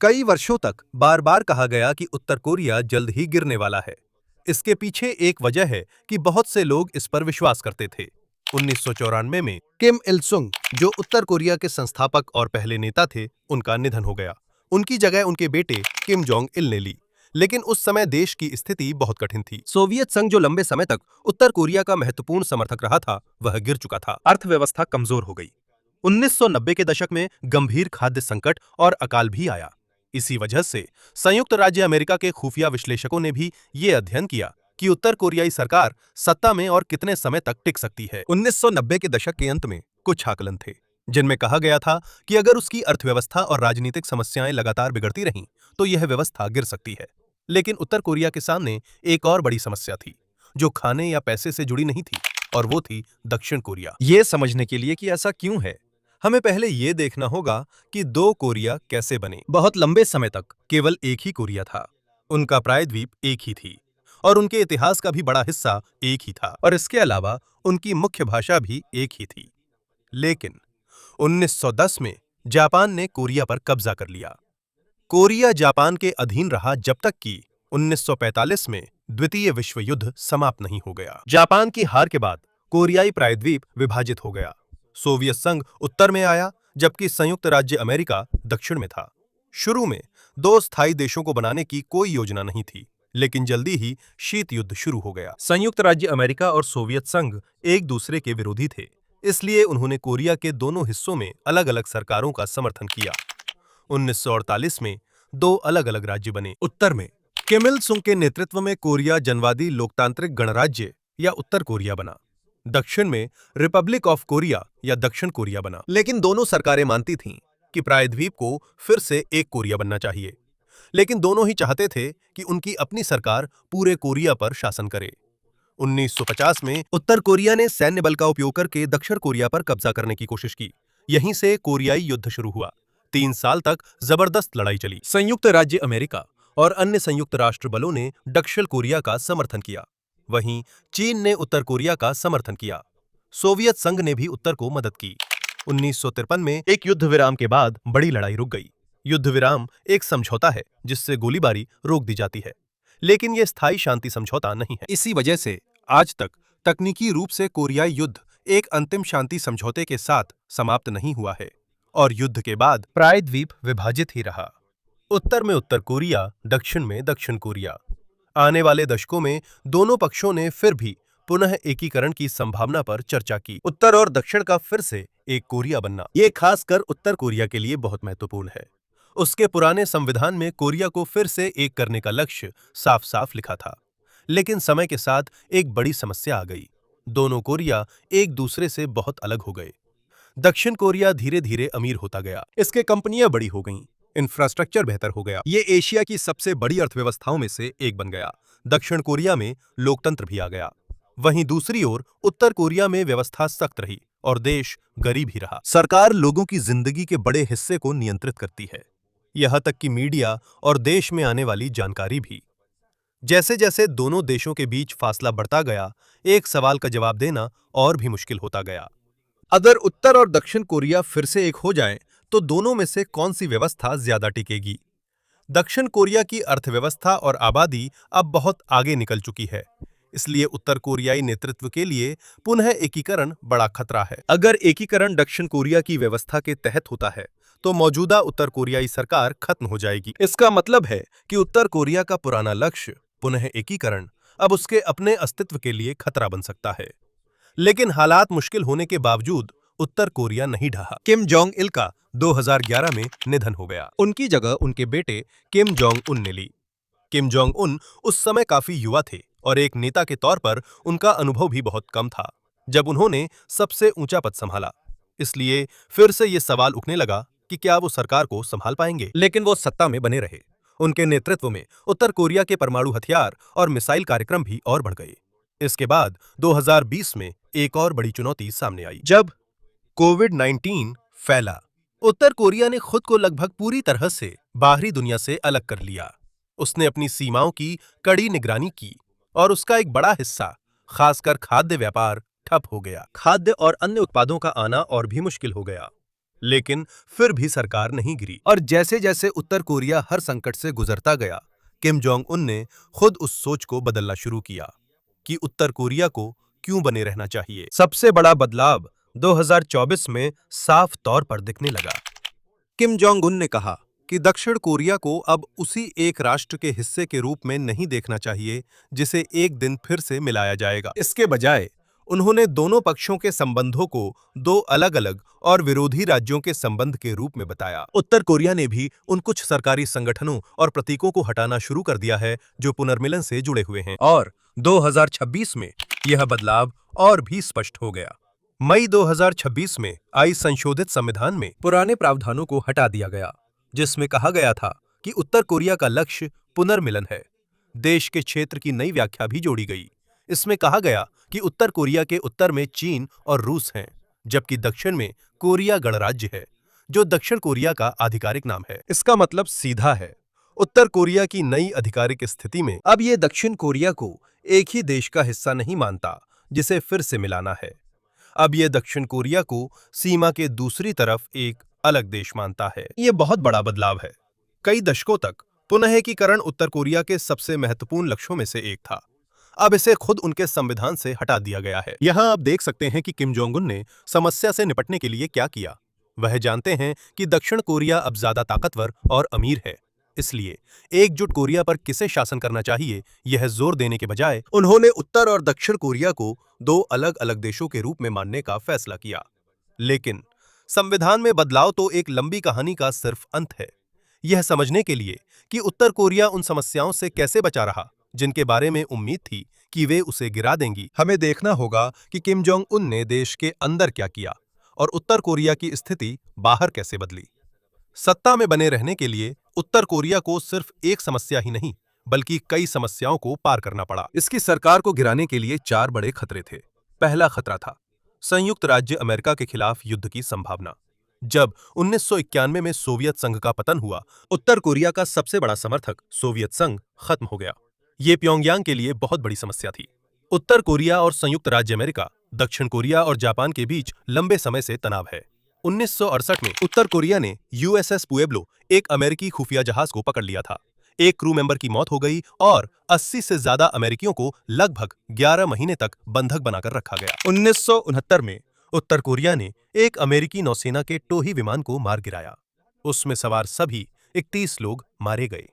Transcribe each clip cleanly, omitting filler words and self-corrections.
कई वर्षों तक बार बार कहा गया कि उत्तर कोरिया जल्द ही गिरने वाला है। इसके पीछे एक वजह है कि बहुत से लोग इस पर विश्वास करते थे। 1994 में किम इल सुंग, जो उत्तर कोरिया के संस्थापक और पहले नेता थे, उनका निधन हो गया। उनकी जगह उनके बेटे किम जोंग इल ने ली। लेकिन उस समय देश की स्थिति बहुत कठिन थी। सोवियत संघ, जो लंबे समय तक उत्तर कोरिया का महत्वपूर्ण समर्थक रहा था, वह गिर चुका था। अर्थव्यवस्था कमजोर हो गई। 1990 के दशक में गंभीर खाद्य संकट और अकाल भी आया। इसी वजह से संयुक्त राज्य अमेरिका के खुफिया विश्लेषकों ने भी ये अध्ययन किया कि उत्तर कोरियाई सरकार सत्ता में और कितने समय तक टिक सकती है। 1990 के दशक के अंत में कुछ आकलन थे, जिनमें कहा गया था कि अगर उसकी अर्थव्यवस्था और राजनीतिक समस्याएं लगातार बिगड़ती रहीं, तो यह व्यवस्था गिर सकती है। लेकिन उत्तर कोरिया के सामने एक और बड़ी समस्या थी, जो खाने या पैसे से जुड़ी नहीं थी, और वो थी दक्षिण कोरिया। ये समझने के लिए कि ऐसा क्यों है, हमें पहले ये देखना होगा कि दो कोरिया कैसे बने। बहुत लंबे समय तक केवल एक ही कोरिया था। उनका प्रायद्वीप एक ही थी और उनके इतिहास का भी बड़ा हिस्सा एक ही था, और इसके अलावा उनकी मुख्य भाषा भी एक ही थी। लेकिन 1910 में जापान ने कोरिया पर कब्जा कर लिया। कोरिया जापान के अधीन रहा जब तक कि 1945 में द्वितीय विश्व युद्ध समाप्त नहीं हो गया। जापान की हार के बाद कोरियाई प्रायद्वीप विभाजित हो गया। सोवियत संघ उत्तर में आया, जबकि संयुक्त राज्य अमेरिका दक्षिण में था। शुरू में दो स्थायी देशों को बनाने की कोई योजना नहीं थी, लेकिन जल्दी ही शीत युद्ध शुरू हो गया। संयुक्त राज्य अमेरिका और सोवियत संघ एक दूसरे के विरोधी थे, इसलिए उन्होंने कोरिया के दोनों हिस्सों में अलग-अलग सरकारों का समर्थन किया। 1948 में दो अलग-अलग राज्य बने। उत्तर में किम इल सुंग के नेतृत्व में कोरिया जनवादी लोकतांत्रिक गणराज्य या उत्तर कोरिया बना। दक्षिण में रिपब्लिक ऑफ कोरिया या दक्षिण कोरिया बना। लेकिन दोनों सरकारें मानती थीं कि प्रायद्वीप को फिर से एक कोरिया बनना चाहिए। लेकिन दोनों ही चाहते थे कि उनकी अपनी सरकार पूरे कोरिया पर शासन करे। 1950 में उत्तर कोरिया ने सैन्य बल का उपयोग करके दक्षिण कोरिया पर कब्जा करने की कोशिश की। यहीं से कोरियाई युद्ध शुरू हुआ। 3 साल तक जबरदस्त लड़ाई चली। संयुक्त राज्य अमेरिका और अन्य संयुक्त राष्ट्र बलों ने दक्षिण कोरिया का समर्थन किया। वहीं चीन ने उत्तर कोरिया का समर्थन किया। सोवियत संघ ने भी उत्तर को मदद की। 1953 में एक युद्ध विराम के बाद बड़ी लड़ाई रुक गई। युद्ध विराम एक समझौता है जिससे गोलीबारी रोक दी जाती है, लेकिन यह स्थायी शांति समझौता नहीं है। इसी वजह से आज तक तकनीकी रूप से कोरियाई युद्ध एक अंतिम शांति समझौते के साथ समाप्त नहीं हुआ है, और युद्ध के बाद प्रायद्वीप विभाजित ही रहा। उत्तर में उत्तर कोरिया, दक्षिण में दक्षिण कोरिया। आने वाले दशकों में दोनों पक्षों ने फिर भी पुनः एकीकरण की संभावना पर चर्चा की। उत्तर और दक्षिण का फिर से एक कोरिया बनना, ये खासकर उत्तर कोरिया के लिए बहुत महत्वपूर्ण है। उसके पुराने संविधान में कोरिया को फिर से एक करने का लक्ष्य साफ साफ लिखा था। लेकिन समय के साथ एक बड़ी समस्या आ गई। दोनों कोरिया एक दूसरे से बहुत अलग हो गए। दक्षिण कोरिया धीरे धीरे अमीर होता गया। इसके कंपनियां बड़ी हो गईं, इंफ्रास्ट्रक्चर बेहतर हो गया। ये एशिया की सबसे बड़ी अर्थव्यवस्थाओं में से एक बन गया। दक्षिण कोरिया में लोकतंत्र भी आ गया। वहीं दूसरी ओर उत्तर कोरिया में व्यवस्था सख्त रही और देश गरीब ही रहा। सरकार लोगों की जिंदगी के बड़े हिस्से को नियंत्रित करती है, यहां तक कि मीडिया और देश में आने वाली जानकारी भी। जैसे जैसे दोनों देशों के बीच फासला बढ़ता गया, एक सवाल का जवाब देना और भी मुश्किल होता गया। अगर उत्तर और दक्षिण कोरिया फिर से एक हो जाएं, तो दोनों में से कौन सी व्यवस्था ज्यादा टिकेगी? दक्षिण कोरिया की अर्थव्यवस्था और आबादी अब बहुत आगे निकल चुकी है, इसलिए उत्तर कोरियाई नेतृत्व के लिए पुनः एकीकरण बड़ा खतरा है। अगर एकीकरण दक्षिण कोरिया की व्यवस्था के तहत होता है, तो मौजूदा उत्तर कोरियाई सरकार खत्म हो जाएगी। इसका मतलब है कि उत्तर कोरिया का पुराना लक्ष्य, पुनः एकीकरण, अब उसके अपने अस्तित्व के लिए खतरा बन सकता है। लेकिन हालात मुश्किल होने के बावजूद उत्तर कोरिया नहीं ढहा। किम जोंग इल का 2011 में निधन हो गया। उनकी जगह उनके बेटे किम जोंग उन ने ली। किम जोंग उन उस समय काफी युवा थे और एक नेता के तौर पर उनका अनुभव भी बहुत कम था जब उन्होंने सबसे ऊंचा पद संभाला। इसलिए फिर से ये सवाल उठने लगा कि क्या वो सरकार को संभाल पाएंगे। लेकिन वो सत्ता में बने रहे। उनके नेतृत्व में उत्तर कोरिया के परमाणु हथियार और मिसाइल कार्यक्रम भी और बढ़ गए। इसके बाद 2020 में एक और बड़ी चुनौती सामने आई, जब कोविड-19 फैला। उत्तर कोरिया ने खुद को लगभग पूरी तरह से बाहरी दुनिया से अलग कर लिया। उसने अपनी सीमाओं की कड़ी निगरानी की और उसका एक बड़ा हिस्सा, खासकर खाद्य व्यापार, ठप हो गया। खाद्य और अन्य उत्पादों का आना और भी मुश्किल हो गया। लेकिन फिर भी सरकार नहीं गिरी और जैसे जैसे उत्तर कोरिया हर संकट से गुजरता गया, किम जोंग उन ने खुद उस सोच को बदलना शुरू किया कि उत्तर कोरिया को क्यों बने रहना चाहिए। सबसे बड़ा बदलाव 2024 में साफ तौर पर दिखने लगा। किम जोंग उन ने कहा कि दक्षिण कोरिया को अब उसी एक राष्ट्र के हिस्से के रूप में नहीं देखना चाहिए जिसे एक दिन फिर से मिलाया जाएगा। इसके बजाय उन्होंने दोनों पक्षों के संबंधों को दो अलग-अलग और विरोधी राज्यों के संबंध के रूप में बताया। उत्तर कोरिया ने भी उन कुछ सरकारी संगठनों और प्रतीकों को हटाना शुरू कर दिया है जो पुनर्मिलन से जुड़े हुए हैं और 2026 में यह बदलाव और भी स्पष्ट हो गया। मई 2026 में आई संशोधित संविधान में पुराने प्रावधानों को हटा दिया गया, जिसमें कहा गया था कि उत्तर कोरिया का लक्ष्य पुनर्मिलन है। देश के क्षेत्र की नई व्याख्या भी जोड़ी गई। इसमें कहा गया कि उत्तर कोरिया के उत्तर में चीन और रूस हैं, जबकि दक्षिण में कोरिया गणराज्य है, जो दक्षिण कोरिया का आधिकारिक नाम है। इसका मतलब सीधा है, उत्तर कोरिया की नई आधिकारिक स्थिति में अब ये दक्षिण कोरिया को एक ही देश का हिस्सा नहीं मानता, जिसे फिर से मिलाना है। अब ये दक्षिण कोरिया को सीमा के दूसरी तरफ एक अलग देश मानता है। ये बहुत बड़ा बदलाव है। कई दशकों तक पुनः एकीकरण उत्तर कोरिया के सबसे महत्वपूर्ण लक्ष्यों में से एक था। अब इसे खुद उनके संविधान से हटा दिया गया है। यहाँ आप देख सकते हैं कि किम जोंग उन ने समस्या से निपटने के लिए क्या किया। वह जानते हैं कि दक्षिण कोरिया अब ज्यादा ताकतवर और अमीर है, इसलिए एकजुट कोरिया पर किसे शासन करना चाहिए, यह जोर देने के बजाय उन्होंने उत्तर और दक्षिण कोरिया को दो अलग-अलग देशों के रूप में मानने का फैसला किया। लेकिन संविधान में बदलाव तो एक लंबी कहानी का सिर्फ अंत है। यह समझने के लिए कि उत्तर कोरिया उन समस्याओं से कैसे बचा रहा जिनके बारे में उम्मीद थी कि वे उसे गिरा देंगी, हमें देखना होगा कि किम जोंग उन ने देश के अंदर क्या किया और उत्तर कोरिया की स्थिति बाहर कैसे बदली। सत्ता में बने रहने के लिए उत्तर कोरिया को सिर्फ एक समस्या ही नहीं, बल्कि कई समस्याओं को पार करना पड़ा। इसकी सरकार को गिराने के लिए चार बड़े खतरे थे। पहला खतरा था संयुक्त राज्य अमेरिका के खिलाफ युद्ध की संभावना। जब 1991 में सोवियत संघ का पतन हुआ, उत्तर कोरिया का सबसे बड़ा समर्थक सोवियत संघ खत्म हो गया। ये प्योंगयांग के लिए बहुत बड़ी समस्या थी। उत्तर कोरिया और संयुक्त राज्य अमेरिका, दक्षिण कोरिया और जापान के बीच लंबे समय से तनाव है। 1968 में उत्तर कोरिया ने यूएसएस पुएब्लो, एक अमेरिकी खुफिया जहाज को पकड़ लिया था। एक क्रू मेंबर की मौत हो गई और 80 से ज्यादा अमेरिकियों को लगभग 11 महीने तक बंधक बनाकर रखा गया। 1969 में उत्तर कोरिया ने एक अमेरिकी नौसेना के टोही विमान को मार गिराया। उसमें सवार सभी 31 लोग मारे गए।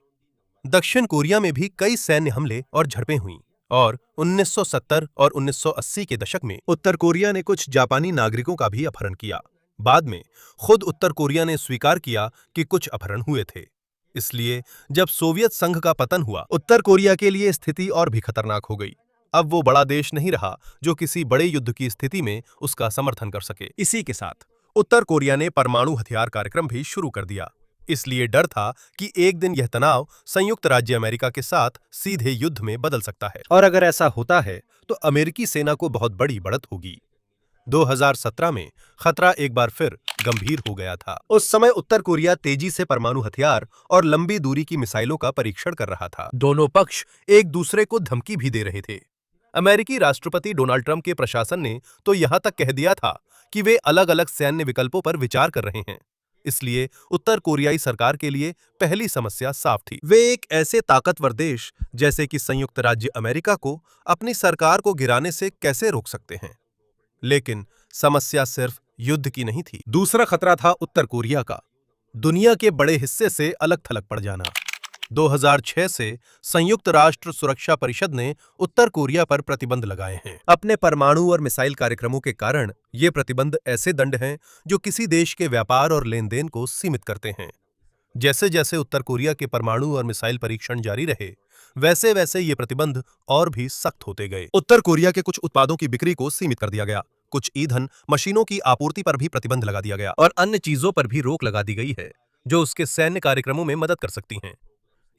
दक्षिण कोरिया में भी कई सैन्य हमले और झड़पें हुईं और 1970 और 1980 के दशक में उत्तर कोरिया ने कुछ जापानी नागरिकों का भी अपहरण किया। बाद में खुद उत्तर कोरिया ने स्वीकार किया कि कुछ अपहरण हुए थे। इसलिए जब सोवियत संघ का पतन हुआ, उत्तर कोरिया के लिए स्थिति और भी खतरनाक हो गई। अब वो बड़ा देश नहीं रहा जो किसी बड़े युद्ध की स्थिति में उसका समर्थन कर सके। इसी के साथ उत्तर कोरिया ने परमाणु हथियार कार्यक्रम भी शुरू कर दिया। इसलिए डर था कि एक दिन यह तनाव संयुक्त राज्य अमेरिका के साथ सीधे युद्ध में बदल सकता है, और अगर ऐसा होता है तो अमेरिकी सेना को बहुत बड़ी बढ़त होगी। 2017 में खतरा एक बार फिर गंभीर हो गया था। उस समय उत्तर कोरिया तेजी से परमाणु हथियार और लंबी दूरी की मिसाइलों का परीक्षण कर रहा था। दोनों पक्ष एक दूसरे को धमकी भी दे रहे थे। अमेरिकी राष्ट्रपति डोनाल्ड ट्रंप के प्रशासन ने तो यहां तक कह दिया था कि वे अलग-अलग सैन्य विकल्पों पर विचार कर रहे हैं। इसलिए उत्तर कोरियाई सरकार के लिए पहली समस्या साफ थी। वे एक ऐसे ताकतवर देश जैसे कि संयुक्त राज्य अमेरिका को अपनी सरकार को गिराने से कैसे रोक सकते हैं। लेकिन समस्या सिर्फ युद्ध की नहीं थी। दूसरा खतरा था उत्तर कोरिया का दुनिया के बड़े हिस्से से अलग-थलग पड़ जाना। 2006 से संयुक्त राष्ट्र सुरक्षा परिषद ने उत्तर कोरिया पर प्रतिबंध लगाए हैं। अपने परमाणु और मिसाइल कार्यक्रमों के कारण ये प्रतिबंध ऐसे दंड हैं जो किसी देश के व्यापार और लेन-देन को सीमित करते हैं। जैसे जैसे उत्तर कोरिया के परमाणु और मिसाइल परीक्षण जारी रहे, वैसे वैसे ये प्रतिबंध और भी सख्त होते गए। उत्तर कोरिया के कुछ उत्पादों की बिक्री को सीमित कर दिया गया, कुछ ईंधन, मशीनों की आपूर्ति पर भी प्रतिबंध लगा दिया गया और अन्य चीजों पर भी रोक लगा दी गई है जो उसके सैन्य कार्यक्रमों में मदद कर सकती हैं।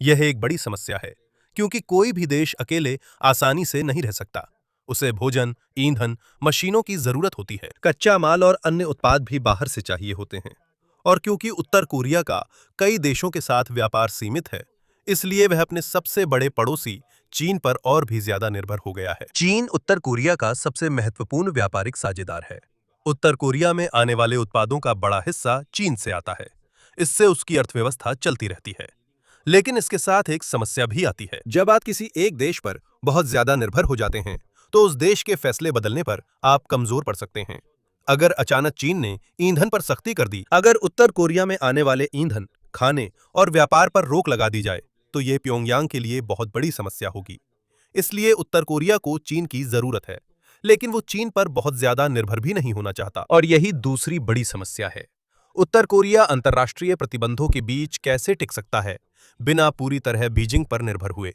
यह एक बड़ी समस्या है क्योंकि कोई भी देश अकेले आसानी से नहीं रह सकता। उसे भोजन, ईंधन, मशीनों की जरूरत होती है। कच्चा माल और अन्य उत्पाद भी बाहर से चाहिए होते हैं। और क्योंकि उत्तर कोरिया का कई देशों के साथ व्यापार सीमित है, इसलिए वह अपने सबसे बड़े पड़ोसी चीन पर और भी ज्यादा निर्भर हो गया है। चीन उत्तर कोरिया का सबसे महत्वपूर्ण व्यापारिक साझेदार है। उत्तर कोरिया में आने वाले उत्पादों का बड़ा हिस्सा चीन से आता है। इससे उसकी अर्थव्यवस्था चलती रहती है। लेकिन इसके साथ एक समस्या भी आती है। जब आप किसी एक देश पर बहुत ज्यादा निर्भर हो जाते हैं, तो उस देश के फैसले बदलने पर आप कमजोर पड़ सकते हैं। अगर अचानक चीन ने ईंधन पर सख्ती कर दी, अगर उत्तर कोरिया में आने वाले ईंधन, खाने और व्यापार पर रोक लगा दी जाए, तो ये प्योंगयांग के लिए बहुत बड़ी समस्या होगी। इसलिए उत्तर कोरिया को चीन की जरूरत है, लेकिन वो चीन पर बहुत ज्यादा निर्भर भी नहीं होना चाहता। और यही दूसरी बड़ी समस्या है। उत्तर कोरिया अंतर्राष्ट्रीय प्रतिबंधों के बीच कैसे टिक सकता है, बिना पूरी तरह बीजिंग पर निर्भर हुए।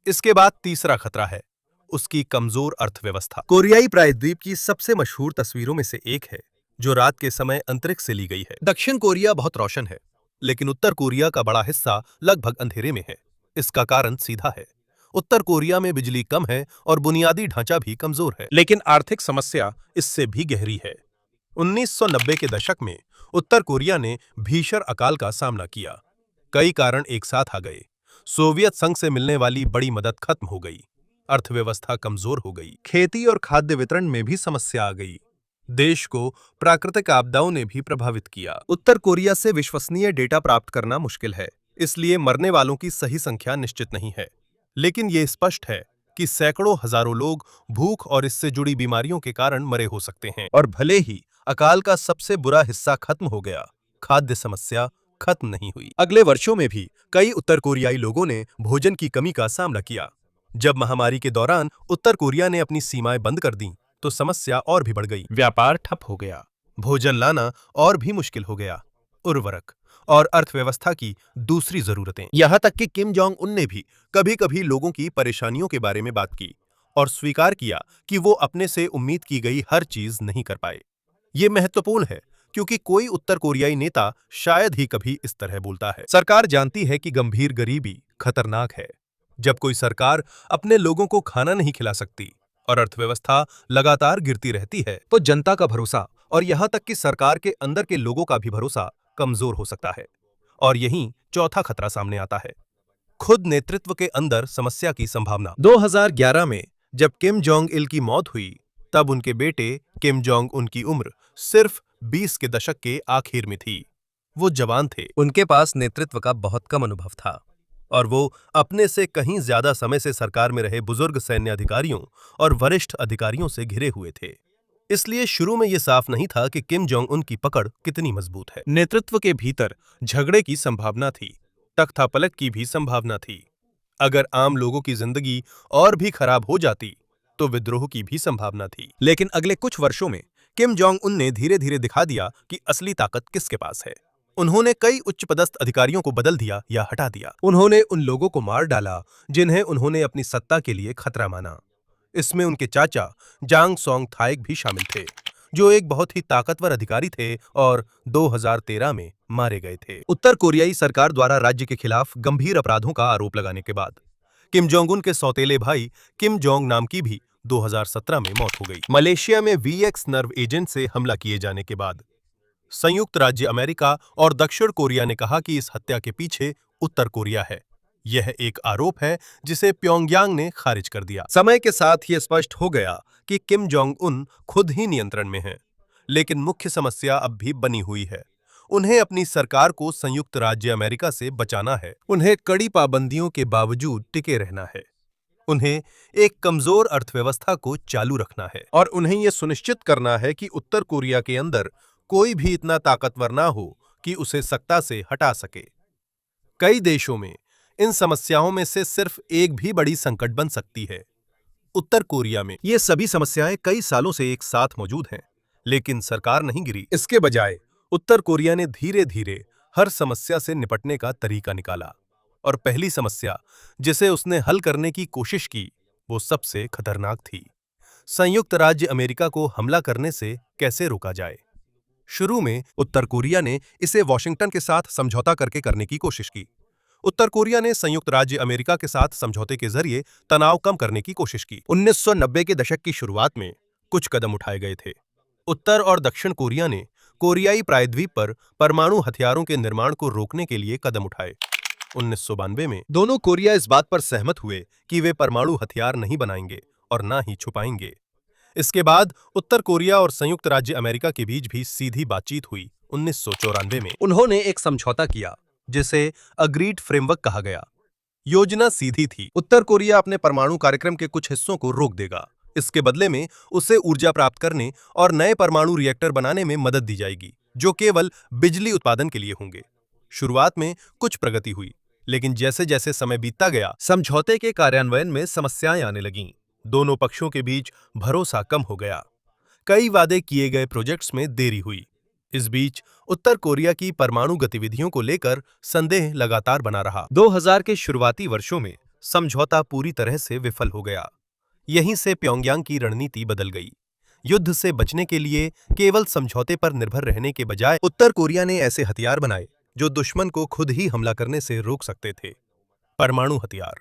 इसके बाद तीसरा खतरा है उसकी कमजोर अर्थव्यवस्था। कोरियाई प्रायद्वीप की सबसे मशहूर तस्वीरों में से एक है, जो रात के समय अंतरिक्ष से ली गई है। दक्षिण कोरिया बहुत रोशन है, लेकिन उत्तर कोरिया का बड़ा हिस्सा लगभग अंधेरे में है। इसका कारण सीधा है। उत्तर कोरिया में बिजली कम है और बुनियादी ढांचा भी कमजोर है। लेकिन आर्थिक समस्या इससे भी गहरी है। 1990 के दशक में उत्तर कोरिया ने भीषण अकाल का सामना किया। कई कारण एक साथ आ गए। सोवियत संघ से मिलने वाली बड़ी मदद खत्म हो गई, अर्थव्यवस्था कमजोर हो गई, खेती और खाद्य वितरण में भी समस्या आ गई। देश को प्राकृतिक आपदाओं ने भी प्रभावित किया। उत्तर कोरिया से विश्वसनीय डेटा प्राप्त करना मुश्किल है, इसलिए मरने वालों की सही संख्या निश्चित नहीं है। लेकिन ये स्पष्ट है कि सैकड़ों हजारों लोग भूख और इससे जुड़ी बीमारियों के कारण मरे हो सकते हैं। और भले ही अकाल का सबसे बुरा हिस्सा खत्म हो गया, खाद्य समस्या खत्म नहीं हुई। अगले वर्षों में भी कई उत्तर कोरियाई लोगों ने भोजन की कमी का सामना किया। जब महामारी के दौरान उत्तर कोरिया ने अपनी सीमाएं बंद कर दी, तो समस्या और भी बढ़ गई। व्यापार ठप हो गया, भोजन लाना और भी मुश्किल हो गया, उर्वरक और अर्थव्यवस्था की दूसरी जरूरतें। यहां तक कि किम जोंग उन ने भी कभी-कभी लोगों की परेशानियों के बारे में बात की और स्वीकार किया कि वो अपने से उम्मीद की गई हर चीज नहीं कर पाए। ये महत्वपूर्ण है, क्योंकि कोई उत्तर कोरियाई नेता शायद ही कभी इस तरह बोलता है। सरकार जानती है कि गंभीर गरीबी खतरनाक है। जब कोई सरकार अपने लोगों को खाना नहीं खिला सकती और अर्थव्यवस्था लगातार गिरती रहती है, तो जनता का भरोसा और यहां तक कि सरकार के अंदर के लोगों का भी भरोसा कमजोर हो सकता है। और यहीं चौथा खतरा सामने आता है, खुद नेतृत्व के अंदर समस्या की संभावना। 2011 में जब किम जोंग इल की मौत हुई, तब उनके बेटे किम जोंग उन की उम्र सिर्फ 20 के दशक के आखिर में थी। वो जवान थे, उनके पास नेतृत्व का बहुत कम अनुभव था और वो अपने से कहीं ज्यादा समय से सरकार में रहे बुजुर्ग सैन्य अधिकारियों और वरिष्ठ अधिकारियों से घिरे हुए थे। इसलिए शुरू में यह साफ नहीं था कि किम जोंग उन की पकड़ कितनी मजबूत है। नेतृत्व के भीतर झगड़े की संभावना थी, तख्तापलट की भी संभावना थी। अगर आम लोगों की जिंदगी और भी खराब हो जाती, तो विद्रोह की भी संभावना थी। लेकिन अगले कुछ वर्षों में किम जोंग उन ने धीरे धीरे दिखा दिया कि असली ताकत किसके पास है। उन्होंने कई उच्च पदस्थ अधिकारियों को बदल दिया या हटा दिया। उन्होंने उन लोगों को मार डाला जिन्हें उन्होंने अपनी सत्ता के लिए खतरा माना। इसमें उनके चाचा जांग सोंग थाइक भी शामिल थे, जो एक बहुत ही ताकतवर अधिकारी थे और 2013 में मारे गए थे। उत्तर कोरियाई सरकार द्वारा राज्य के खिलाफ गंभीर अपराधों का आरोप लगाने के बाद किम जोंग उन के सौतेले भाई किम जोंग नाम की भी 2017 में मौत हो गई। मलेशिया में VX नर्व एजेंट से हमला किए जाने के बाद संयुक्त राज्य अमेरिका और दक्षिण कोरिया ने कहा कि इस हत्या के पीछे उत्तर कोरिया है। यह एक आरोप है जिसे प्योंगयांग ने खारिज कर दिया। समय के साथ यह स्पष्ट हो गया कि किम जोंग उन खुद ही नियंत्रण में हैं, लेकिन मुख्य समस्या अब भी बनी हुई है। उन्हें अपनी सरकार को संयुक्त राज्य अमेरिका से बचाना है। उन्हें कड़ी पाबंदियों के बावजूद टिके रहना है। उन्हें एक कमजोर अर्थव्यवस्था को चालू रखना है और उन्हें यह सुनिश्चित करना है कि उत्तर कोरिया के अंदर कोई भी इतना ताकतवर ना हो कि उसे सत्ता से हटा सके। कई देशों में इन समस्याओं में से सिर्फ एक भी बड़ी संकट बन सकती है। उत्तर कोरिया में ये सभी समस्याएं कई सालों से एक साथ मौजूद हैं, लेकिन सरकार नहीं गिरी। इसके बजाय उत्तर कोरिया ने धीरे धीरे हर समस्या से निपटने का तरीका निकाला और पहली समस्या जिसे उसने हल करने की कोशिश की, वो सबसे खतरनाक थी। संयुक्त राज्य अमेरिका को हमला करने से कैसे रोका जाए। शुरू में उत्तर कोरिया ने इसे वॉशिंगटन के साथ समझौता करने की कोशिश की। उत्तर कोरिया ने संयुक्त राज्य अमेरिका के साथ समझौते के जरिए तनाव कम करने की कोशिश की। 1990 के दशक की शुरुआत में कुछ कदम उठाए गए थे। उत्तर और दक्षिण कोरिया ने कोरियाई प्रायद्वीप पर परमाणु हथियारों के निर्माण को रोकने के लिए कदम उठाए। 1992 में दोनों कोरिया इस बात पर सहमत हुए कि वे परमाणु हथियार नहीं बनाएंगे और ना ही छुपाएंगे। इसके बाद उत्तर कोरिया और संयुक्त राज्य अमेरिका के बीच भी सीधी बातचीत हुई 1994 में। उन्होंने एक समझौता किया जिसे अग्रीड फ्रेमवर्क कहा गया। योजना सीधी थी, उत्तर कोरिया अपने परमाणु कार्यक्रम के कुछ हिस्सों को रोक देगा। इसके बदले में उसे ऊर्जा प्राप्त करने और नए परमाणु रिएक्टर बनाने में मदद दी जाएगी, जो केवल बिजली उत्पादन के लिए होंगे। शुरुआत में कुछ प्रगति हुई, लेकिन जैसे जैसे समय बीतता गया, समझौते के कार्यान्वयन में समस्याएं आने लगीं। दोनों पक्षों के बीच भरोसा कम हो गया। कई वादे किए गए प्रोजेक्ट्स में देरी हुई। इस बीच उत्तर कोरिया की परमाणु गतिविधियों को लेकर संदेह लगातार बना रहा। 2000 के शुरुआती वर्षों में समझौता पूरी तरह से विफल हो गया। यहीं से प्योंगयांग की रणनीति बदल गई। युद्ध से बचने के लिए केवल समझौते पर निर्भर रहने के बजाय उत्तर कोरिया ने ऐसे हथियार बनाए जो दुश्मन को खुद ही हमला करने से रोक सकते थे। परमाणु हथियार।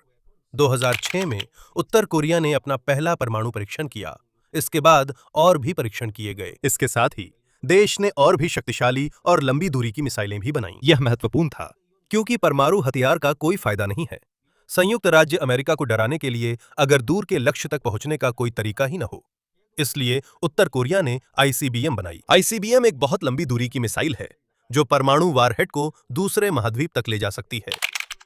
2006 में उत्तर कोरिया ने अपना पहला परमाणु परीक्षण किया। इसके बाद और भी परीक्षण किए गए। इसके साथ ही देश ने और भी शक्तिशाली और लंबी दूरी की मिसाइलें भी बनाई। यह महत्वपूर्ण था, क्योंकि परमाणु हथियार का कोई फायदा नहीं है संयुक्त राज्य अमेरिका को डराने के लिए अगर दूर के लक्ष्य तक पहुंचने का कोई तरीका ही न हो। इसलिए उत्तर कोरिया ने आईसीबीएम बनाई। आईसीबीएम एक बहुत लंबी दूरी की मिसाइल है जो परमाणु वारहेड को दूसरे महाद्वीप तक ले जा सकती है।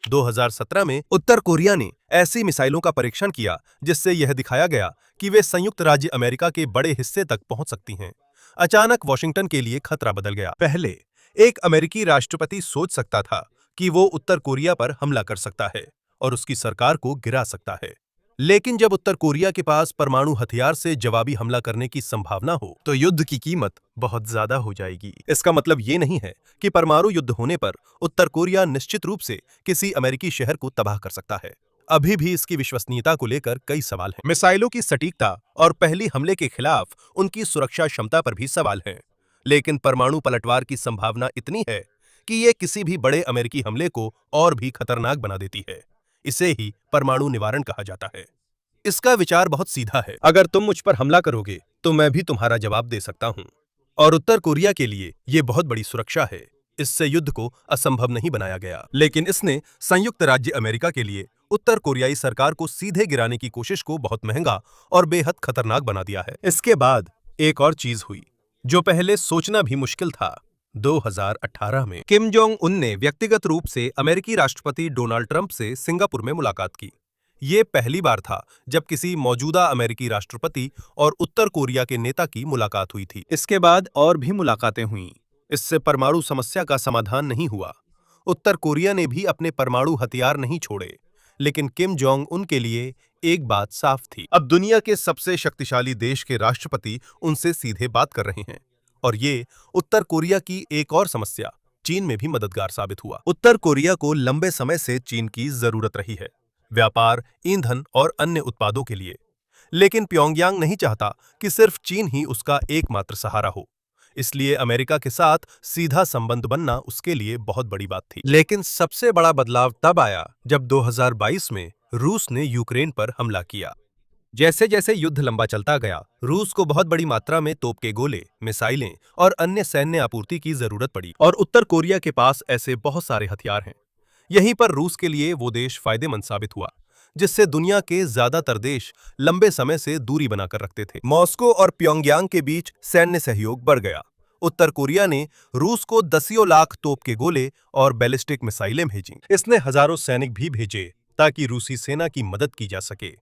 2017 में उत्तर कोरिया ने ऐसी मिसाइलों का परीक्षण किया जिससे यह दिखाया गया कि वे संयुक्त राज्य अमेरिका के बड़े हिस्से तक पहुंच सकती हैं। अचानक वॉशिंगटन के लिए खतरा बदल गया। पहले एक अमेरिकी राष्ट्रपति सोच सकता था कि वो उत्तर कोरिया पर हमला कर सकता है और उसकी सरकार को गिरा सकता है, लेकिन जब उत्तर कोरिया के पास परमाणु हथियार से जवाबी हमला करने की संभावना हो तो युद्ध की कीमत बहुत ज्यादा हो जाएगी। इसका मतलब ये नहीं है कि परमाणु युद्ध होने पर उत्तर कोरिया निश्चित रूप से किसी अमेरिकी शहर को तबाह कर सकता है। अभी भी इसकी विश्वसनीयता को लेकर कई सवाल हैं। मिसाइलों की सटीकता और पहली हमले के खिलाफ उनकी सुरक्षा क्षमता पर भी सवाल हैं। लेकिन परमाणु पलटवार की संभावना इतनी है कि ये किसी भी बड़े अमेरिकी हमले को और भी खतरनाक बना देती है। इसे ही परमाणु निवारण कहा जाता है। इसका विचार बहुत सीधा है। अगर तुम मुझ पर हमला करोगे तो मैं भी तुम्हारा जवाब दे सकता हूं। और उत्तर कोरिया के लिए यह बहुत बड़ी सुरक्षा है। इससे युद्ध को असंभव नहीं बनाया गया, लेकिन इसने संयुक्त राज्य अमेरिका के लिए उत्तर कोरियाई सरकार को सीधे गिराने की कोशिश को बहुत महंगा और बेहद खतरनाक बना दिया है। इसके बाद एक और चीज हुई जो पहले सोचना भी मुश्किल था। 2018 में किम जोंग उन ने व्यक्तिगत रूप से अमेरिकी राष्ट्रपति डोनाल्ड ट्रंप से सिंगापुर में मुलाकात की। ये पहली बार था जब किसी मौजूदा अमेरिकी राष्ट्रपति और उत्तर कोरिया के नेता की मुलाकात हुई थी। इसके बाद और भी मुलाकातें हुईं। इससे परमाणु समस्या का समाधान नहीं हुआ। उत्तर कोरिया ने भी अपने परमाणु हथियार नहीं छोड़े, लेकिन किम जोंग उन के लिए एक बात साफ थी। अब दुनिया के सबसे शक्तिशाली देश के राष्ट्रपति उनसे सीधे बात कर रहे हैं। और ये उत्तर कोरिया की एक और समस्या चीन में भी मददगार साबित हुआ। उत्तर कोरिया को लंबे समय से चीन की जरूरत रही है, व्यापार, ईंधन और अन्य उत्पादों के लिए। लेकिन प्योंगयांग नहीं चाहता कि सिर्फ चीन ही उसका एकमात्र सहारा हो। इसलिए अमेरिका के साथ सीधा संबंध बनना उसके लिए बहुत बड़ी बात थी। लेकिन सबसे बड़ा बदलाव तब आया जब 2022 में रूस ने यूक्रेन पर हमला किया। जैसे जैसे युद्ध लंबा चलता गया, रूस को बहुत बड़ी मात्रा में तोप के गोले, मिसाइलें और अन्य सैन्य आपूर्ति की जरूरत पड़ी। और उत्तर कोरिया के पास ऐसे बहुत सारे हथियार हैं। यहीं पर रूस के लिए वो देश फायदेमंद साबित हुआ, जिससे दुनिया के ज्यादातर देश लंबे समय से दूरी बनाकर रखते थे। मॉस्को और प्योंगयांग के बीच सैन्य सहयोग बढ़ गया। उत्तर कोरिया ने रूस को दसियों लाख तोप के गोले और बैलिस्टिक मिसाइलें भेजीं। इसने हजारों सैनिक भी भेजे ताकि रूसी सेना की मदद की जा सके।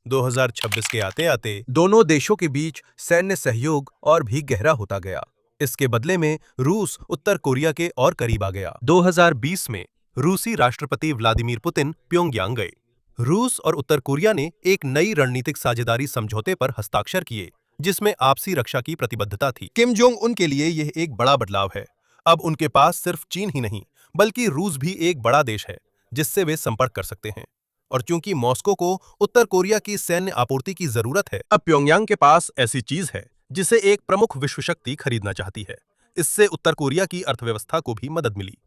2026 के आते आते दोनों देशों के बीच सैन्य सहयोग और भी गहरा होता गया। इसके बदले में रूस उत्तर कोरिया के और करीब आ गया। 2020 में रूसी राष्ट्रपति व्लादिमीर पुतिन प्योंगयांग गए। रूस और उत्तर कोरिया ने एक नई रणनीतिक साझेदारी समझौते पर हस्ताक्षर किए, जिसमें आपसी रक्षा की प्रतिबद्धता थी। किम जोंग उन के लिए यह एक बड़ा बदलाव है। अब उनके पास सिर्फ चीन ही नहीं, बल्कि रूस भी एक बड़ा देश है जिससे वे संपर्क कर सकते हैं। और चूंकि मॉस्को को उत्तर कोरिया की सैन्य आपूर्ति की जरूरत है, अब प्योंगयांग के पास ऐसी चीज है जिसे एक प्रमुख विश्व शक्ति खरीदना चाहती है। इससे उत्तर कोरिया की अर्थव्यवस्था को भी मदद मिली।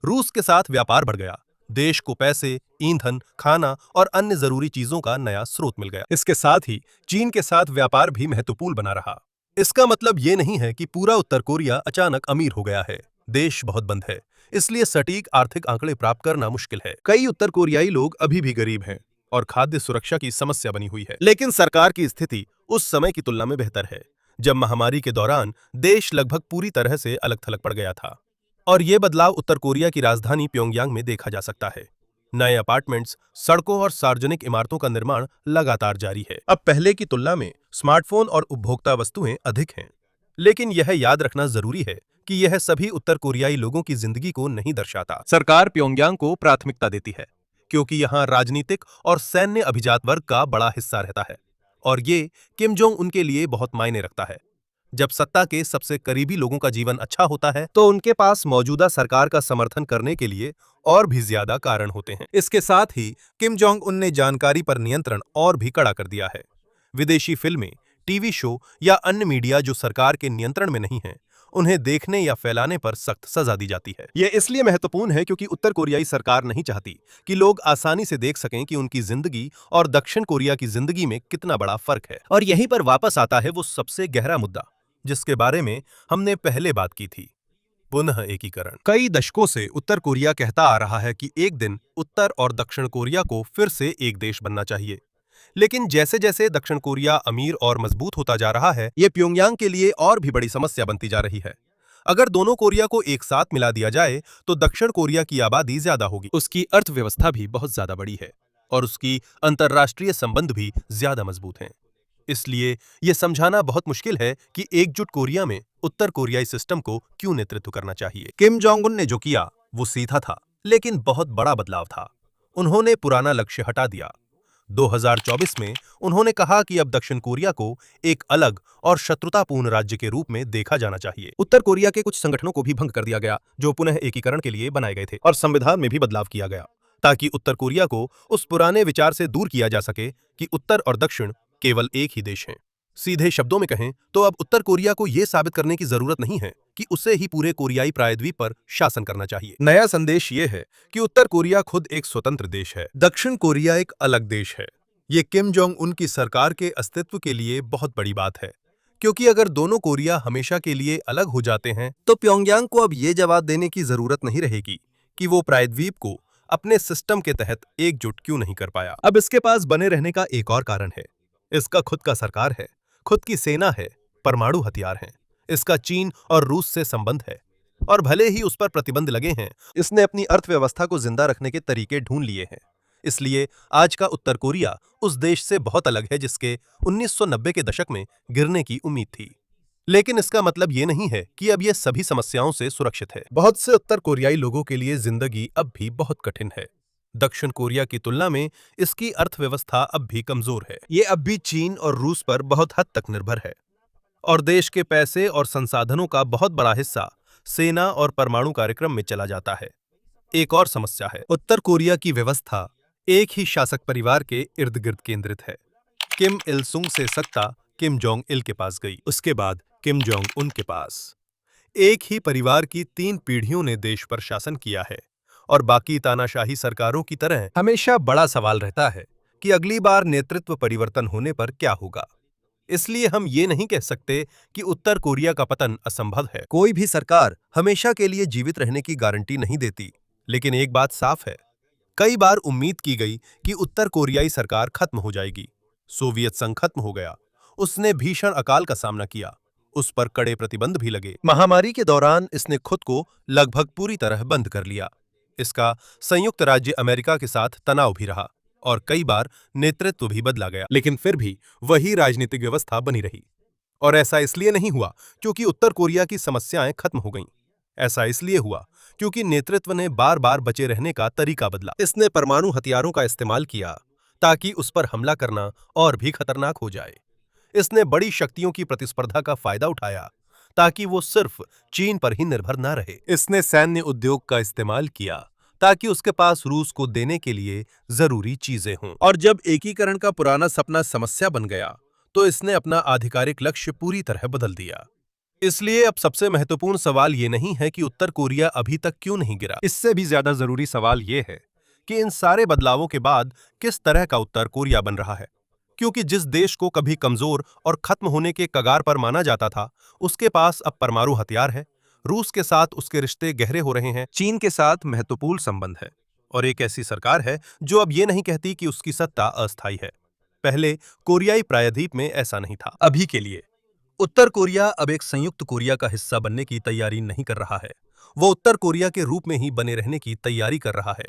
रूस के साथ व्यापार बढ़ गया। देश को पैसे, ईंधन, खाना और अन्य जरूरी चीजों का नया स्रोत मिल गया। इसके साथ ही चीन के साथ व्यापार भी महत्वपूर्ण बना रहा। इसका मतलब ये नहीं है कि पूरा उत्तर कोरिया अचानक अमीर हो गया है। देश बहुत बंद है, इसलिए सटीक आर्थिक आंकड़े प्राप्त करना मुश्किल है। कई उत्तर कोरियाई लोग अभी भी गरीब हैं और खाद्य सुरक्षा की समस्या बनी हुई है। लेकिन सरकार की स्थिति उस समय की तुलना में बेहतर है, जब महामारी के दौरान देश लगभग पूरी तरह से अलग-थलग पड़ गया था। और ये बदलाव उत्तर कोरिया की राजधानी प्योंगयांग में देखा जा सकता है। नए अपार्टमेंट्स, सड़कों और सार्वजनिक इमारतों का निर्माण लगातार जारी है। अब पहले की तुलना में स्मार्टफोन और उपभोक्ता वस्तुएं अधिक हैं। लेकिन यह याद रखना जरूरी है कि यह सभी उत्तर कोरियाई लोगों की जिंदगी को नहीं दर्शाता। सरकार प्योंगयांग को प्राथमिकता देती है, क्योंकि यहाँ राजनीतिक और सैन्य अभिजात वर्ग का बड़ा हिस्सा रहता है, और ये किम जोंग उन के लिए बहुत मायने रखता है। जब सत्ता के सबसे करीबी लोगों का जीवन अच्छा होता है, तो उनके पास मौजूदा सरकार का समर्थन करने के लिए और भी ज्यादा कारण होते हैं। इसके साथ ही किम जोंग उन ने जानकारी पर नियंत्रण और भी कड़ा कर दिया है। विदेशी फिल्में, टीवी शो या अन्य मीडिया जो सरकार के नियंत्रण में नहीं है, उन्हें देखने या फैलाने पर सख्त सजा दी जाती है। यह इसलिए महत्वपूर्ण है क्योंकि उत्तर कोरियाई सरकार नहीं चाहती कि लोग आसानी से देख सकें कि उनकी जिंदगी और दक्षिण कोरिया की जिंदगी में कितना बड़ा फर्क है। और यहीं पर वापस आता है वो सबसे गहरा मुद्दा, जिसके बारे में हमने पहले बात की थी, पुनः एकीकरण। कई दशकों से उत्तर कोरिया कहता आ रहा है कि एक दिन उत्तर और दक्षिण कोरिया को फिर से एक देश बनना चाहिए। लेकिन जैसे जैसे दक्षिण कोरिया अमीर और मजबूत होता जा रहा है, ये प्योंगयांग के लिए और भी बड़ी समस्या बनती जा रही है। अगर दोनों कोरिया को एक साथ मिला दिया जाए तो दक्षिण कोरिया की आबादी ज्यादा होगी, उसकी अर्थव्यवस्था भी बहुत ज्यादा बड़ी है और उसकी अंतर्राष्ट्रीय संबंध भी ज्यादा मजबूत हैं। इसलिए यह समझाना बहुत मुश्किल है कि एकजुट कोरिया में उत्तर कोरियाई सिस्टम को क्यों नेतृत्व करना चाहिए। किम जोंग उन ने जो किया वो सीधा था, लेकिन बहुत बड़ा बदलाव था। उन्होंने पुराना लक्ष्य हटा दिया। 2024 में उन्होंने कहा कि अब दक्षिण कोरिया को एक अलग और शत्रुतापूर्ण राज्य के रूप में देखा जाना चाहिए। उत्तर कोरिया के कुछ संगठनों को भी भंग कर दिया गया जो पुनः एकीकरण के लिए बनाए गए थे, और संविधान में भी बदलाव किया गया ताकि उत्तर कोरिया को उस पुराने विचार से दूर किया जा सके कि उत्तर और दक्षिण केवल एक ही देश हैं। सीधे शब्दों में कहें तो अब उत्तर कोरिया को यह साबित करने की जरूरत नहीं है कि उसे ही पूरे कोरियाई प्रायद्वीप पर शासन करना चाहिए। नया संदेश ये है कि उत्तर कोरिया खुद एक स्वतंत्र देश है, दक्षिण कोरिया एक अलग देश है। ये किम जोंग उन की सरकार के अस्तित्व के लिए बहुत बड़ी बात है, क्योंकि अगर दोनों कोरिया हमेशा के लिए अलग हो जाते हैं तो प्योंगयांग को अब ये जवाब देने की जरूरत नहीं रहेगी कि वो प्रायद्वीप को अपने सिस्टम के तहत एकजुट क्यों नहीं कर पाया। अब इसके पास बने रहने का एक और कारण है, इसका खुद का सरकार है, खुद की सेना है, परमाणु हथियार हैं, इसका चीन और रूस से संबंध है, और भले ही उस पर प्रतिबंध लगे हैं, इसने अपनी अर्थव्यवस्था को जिंदा रखने के तरीके ढूंढ लिए हैं। इसलिए आज का उत्तर कोरिया उस देश से बहुत अलग है जिसके 1990 के दशक में गिरने की उम्मीद थी। लेकिन इसका मतलब ये नहीं है कि अब ये सभी समस्याओं से सुरक्षित है। बहुत से उत्तर कोरियाई लोगों के लिए जिंदगी अब भी बहुत कठिन है। दक्षिण कोरिया की तुलना में इसकी अर्थव्यवस्था अब भी कमजोर है। ये अब भी चीन और रूस पर बहुत हद तक निर्भर है, और देश के पैसे और संसाधनों का बहुत बड़ा हिस्सा सेना और परमाणु कार्यक्रम में चला जाता है। एक और समस्या है, उत्तर कोरिया की व्यवस्था एक ही शासक परिवार के इर्द गिर्द केंद्रित है। किम इल सुंग से सत्ता किम जोंग इल के पास गई, उसके बाद किम जोंग उन के पास। एक ही परिवार की 3 पीढ़ियों ने देश पर शासन किया है, और बाकी तानाशाही सरकारों की तरह हमेशा बड़ा सवाल रहता है कि अगली बार नेतृत्व परिवर्तन होने पर क्या होगा। इसलिए हम ये नहीं कह सकते कि उत्तर कोरिया का पतन असंभव है। कोई भी सरकार हमेशा के लिए जीवित रहने की गारंटी नहीं देती, लेकिन एक बात साफ है, कई बार उम्मीद की गई कि उत्तर कोरियाई सरकार खत्म हो जाएगी। सोवियत संघ खत्म हो गया, उसने भीषण अकाल का सामना किया, उस पर कड़े प्रतिबंध भी लगे। महामारी के दौरान इसने खुद को लगभग पूरी तरह बंद कर लिया। इसका संयुक्त राज्य अमेरिका के साथ तनाव भी रहा, और कई बार नेतृत्व भी बदला गया, लेकिन फिर भी वही राजनीतिक व्यवस्था बनी रही। और ऐसा इसलिए नहीं हुआ क्योंकि उत्तर कोरिया की समस्याएं खत्म हो गईं। ऐसा इसलिए हुआ क्योंकि नेतृत्व ने बार बार बचे रहने का तरीका बदला। इसने परमाणु हथियारों का इस्तेमाल किया ताकि उस पर हमला करना और भी खतरनाक हो जाए। इसने बड़ी शक्तियों की प्रतिस्पर्धा का फायदा उठाया ताकि वो सिर्फ चीन पर ही निर्भर न रहे। इसने सैन्य उद्योग का इस्तेमाल किया ताकि उसके पास रूस को देने के लिए जरूरी चीजें हों। और जब एकीकरण का पुराना सपना समस्या बन गया तो इसने अपना आधिकारिक लक्ष्य पूरी तरह बदल दिया। इसलिए अब सबसे महत्वपूर्ण सवाल ये नहीं है कि उत्तर कोरिया अभी तक क्यों नहीं गिरा, इससे भी ज्यादा जरूरी सवाल ये है कि इन सारे बदलावों के बाद किस तरह का उत्तर कोरिया बन रहा है। क्योंकि जिस देश को कभी कमजोर और खत्म होने के कगार पर माना जाता था, उसके पास अब परमाणु हथियार है, रूस के साथ उसके रिश्ते गहरे हो रहे हैं, चीन के साथ महत्वपूर्ण संबंध है, और एक ऐसी सरकार है जो अब ये नहीं कहती कि उसकी सत्ता अस्थायी है। पहले कोरियाई प्रायद्वीप में ऐसा नहीं था। अभी के लिए उत्तर कोरिया अब एक संयुक्त कोरिया का हिस्सा बनने की तैयारी नहीं कर रहा है। वो उत्तर कोरिया के रूप में ही बने रहने की तैयारी कर रहा है।